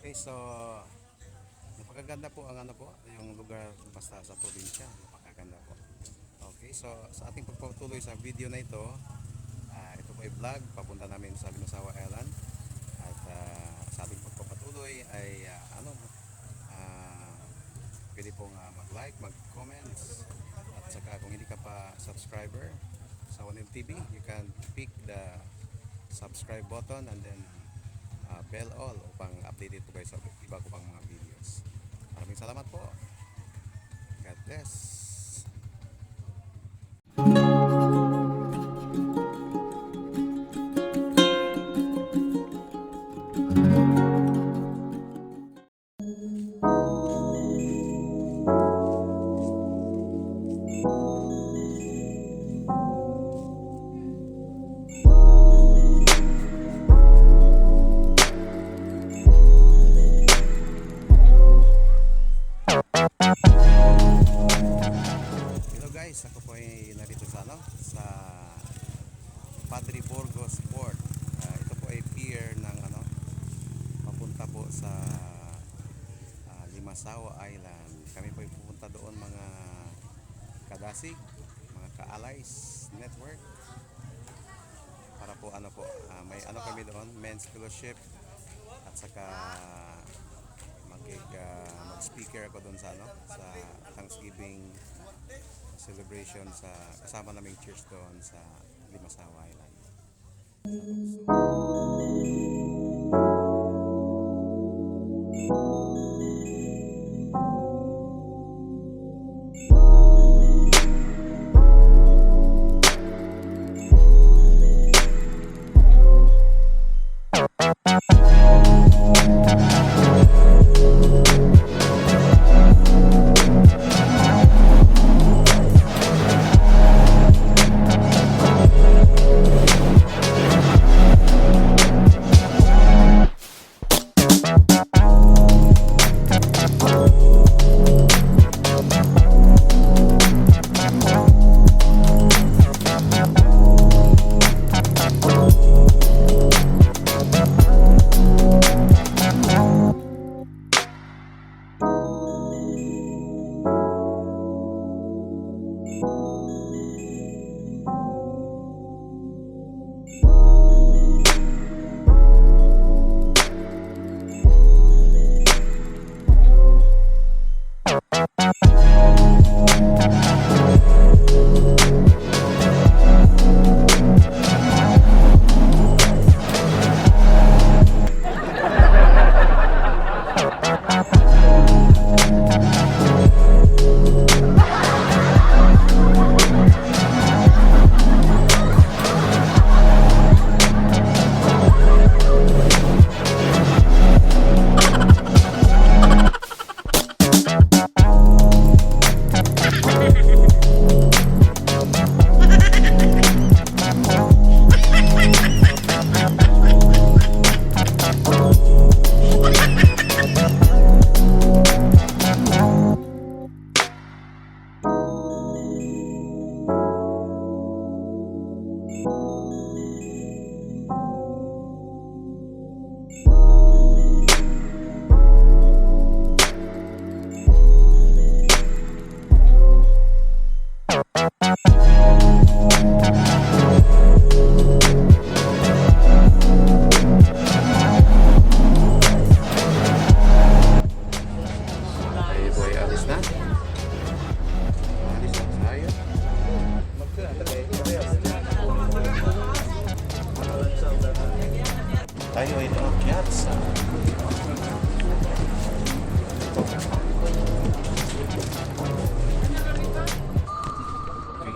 Okay, so napakaganda po ang yung lugar basta sa probinsya. Napakaganda po. Okay, so sa ating pagpatuloy sa video na ito, ito po ay vlog papunta namin sa Limasawa Island. At sa ating pagpapatuloy ay pwede pong mag-like, mag-comments. At saka kung hindi ka pa subscriber sa wanil-tv, you can pick the subscribe button and then bell all upang updated po kayo sa iba ko pang mga videos. Maraming salamat po. God bless. Ako po ay narito sa Padre Burgos Port. Ito po ay pier ng papunta po sa Limasawa Island. Kami po ay pupunta doon mga kadasig, mga ka-allies network para po may kami doon, men's fellowship at saka mag-speaker ako doon sa Thanksgiving celebration sa kasama naming church doon sa Limasawa Island. Tayo ay naakyat sa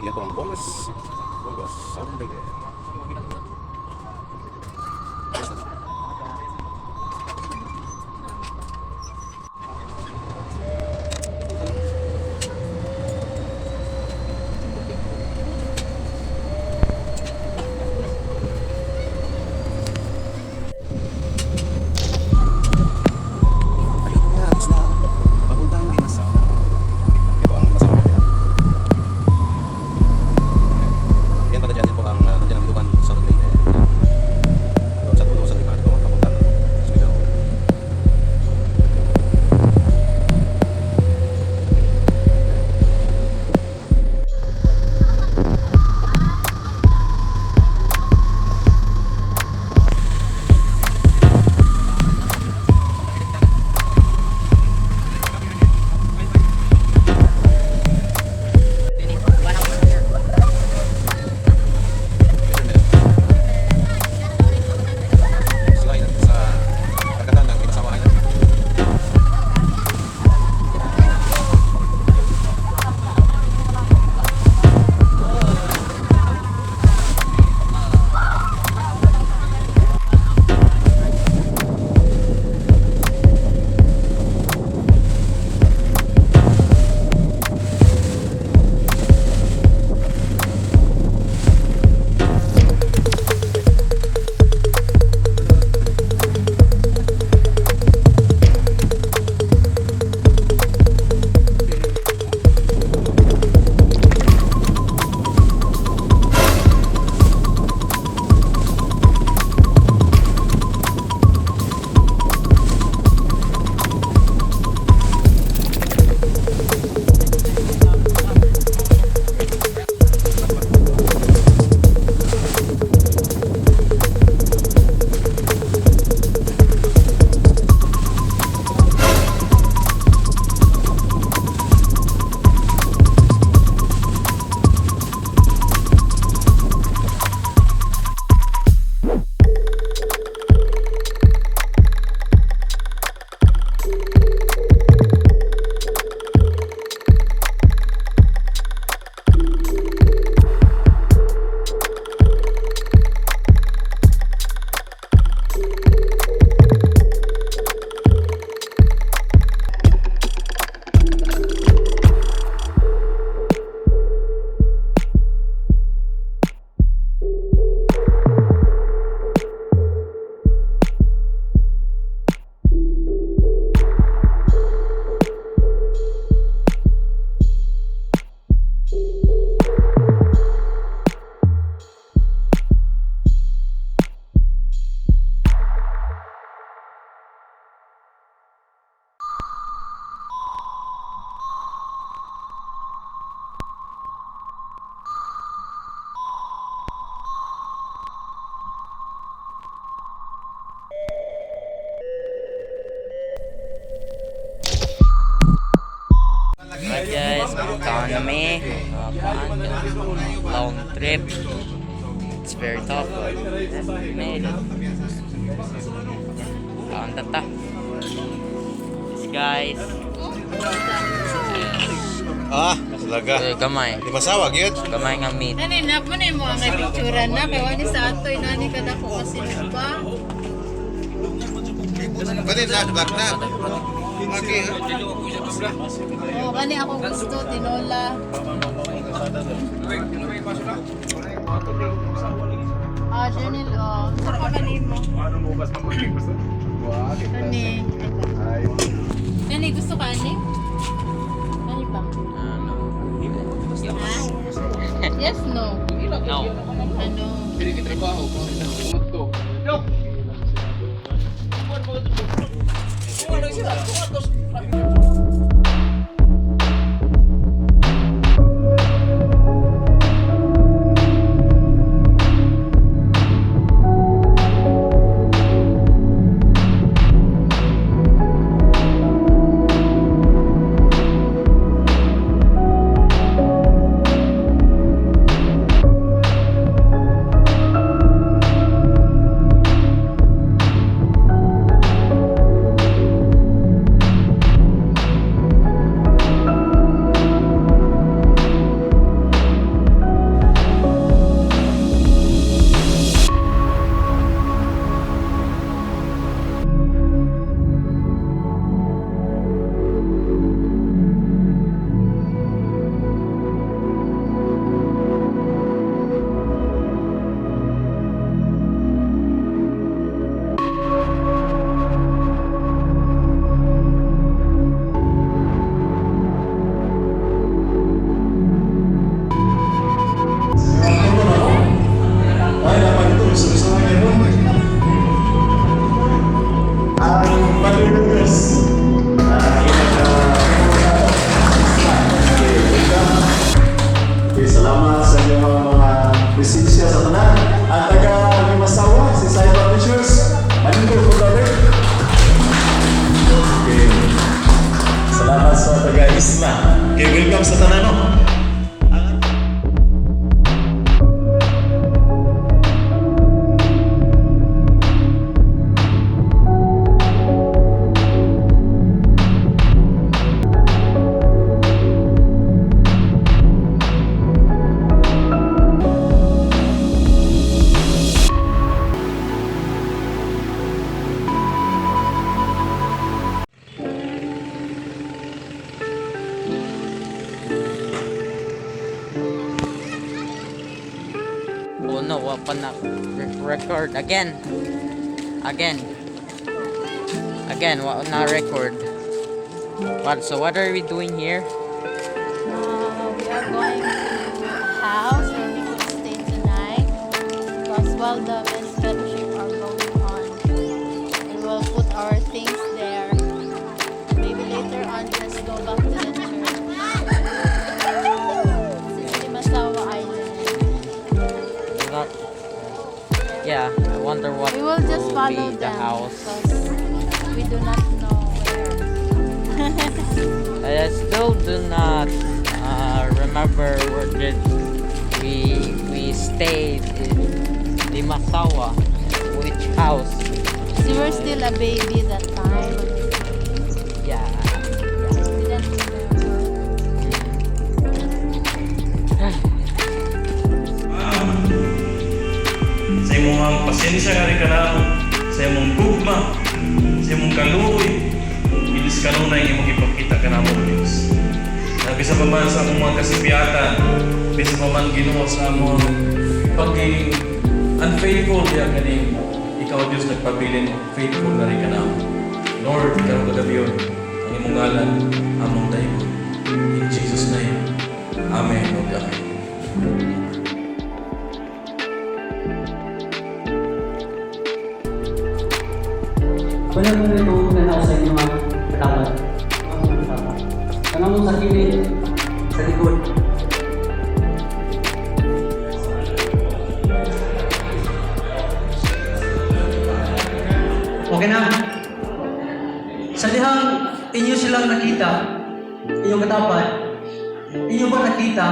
ito ang Burgos Sunday. Yan pala dyan po ang economy, long trip. It's very tough, but we made it. Kaon ta. This guys. Talaga. Gamay. Limasawa, gyud. Gamay nga meat. Nani na po na mo ang picture na kay wani sa atoy nani kada ko kasi ba. Pwede na, back na. Okay. Oh, kani ako gusto tinola. Janil, sa pa kanimo. Kani. Kani gusto ka ani? Kani ba? Ha? Yes, no. No. Ano? Salamat sa inyong mga presensya sa tanan. Ang taga Limasawa, si Cyber Pictures. Manindol po kami. Okay. Salamat sa taga Isla. Okay, welcome sa tanan, no? Oh no, what pa na record again. What na record. What are we doing here? We are going to a house where we could stay tonight because while the men's fellowship are going on, we will put our things there. Maybe later on, let's go back to the church. This is Limasawa Island. Yeah, I wonder what We will just will follow be the them house. because we do not know where. I still do not remember where did we stayed in Limasawa, which house. You were still a baby that time. Yeah. We didn't remember. Sa imong pasensya nga rin ka na, sa imong gugma, sa imong kaluoy, ilis kanunay imong ipakita ka na mo, Diyos. Bisa pa man sa among mga kasipiyatan, bisa pa man Ginoo sa among pagiging unfaithful diya ganing ikaw Diyos nagpabilin faithful na rin ka na. Lord, karong kagabi yun, ang imong ngalan, among dayon. In Jesus' name, Amen. Amen. Wala mo nito na sa inyo mga katapat. Ano mo sa kilid, sa likod. Okay na. Sa dihang inyo silang nakita, inyong katapat, Inyo ba nakita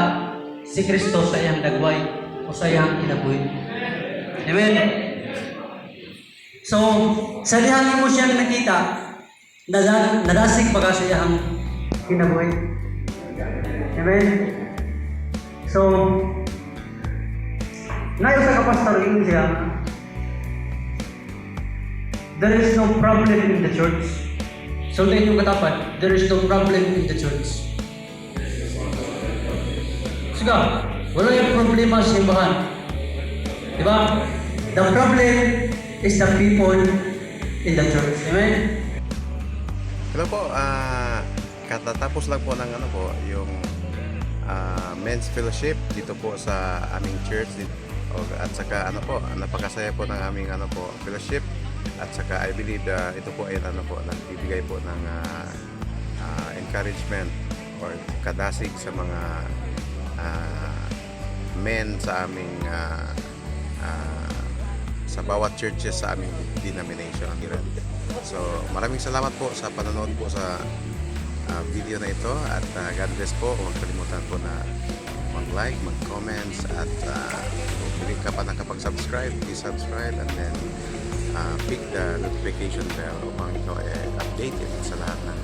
si Kristo sa iyang dagway o sa iyang inabuhi? Amen? So, sa dihang mo siyang nakita, nadasig pa ka sa iyang kinabuhi. Amen? So, nayo sa kapastorin siya, there is no problem in the church. So, tayo yung katapat, there is no problem in the church. Sige, wala yung problema sa simbahan. Diba? The problem is the people in the church. Amen? Hello po, katatapos lang po ng ano po, yung men's fellowship dito po sa aming church at saka ano po, napakasaya po ng aming ano po, fellowship at saka I believe ito po ay ano po, nagbibigay po ng encouragement or kadasig sa mga men sa aming sa bawat churches sa aming denomination. So maraming salamat po sa panonood po sa video na ito at God bless po. Huwag kalimutan po na mag-like, mag-comments at kung hindi ka pa nakapag-subscribe, please subscribe and then pick the notification bell upang ikaw ay updated sa lahat ng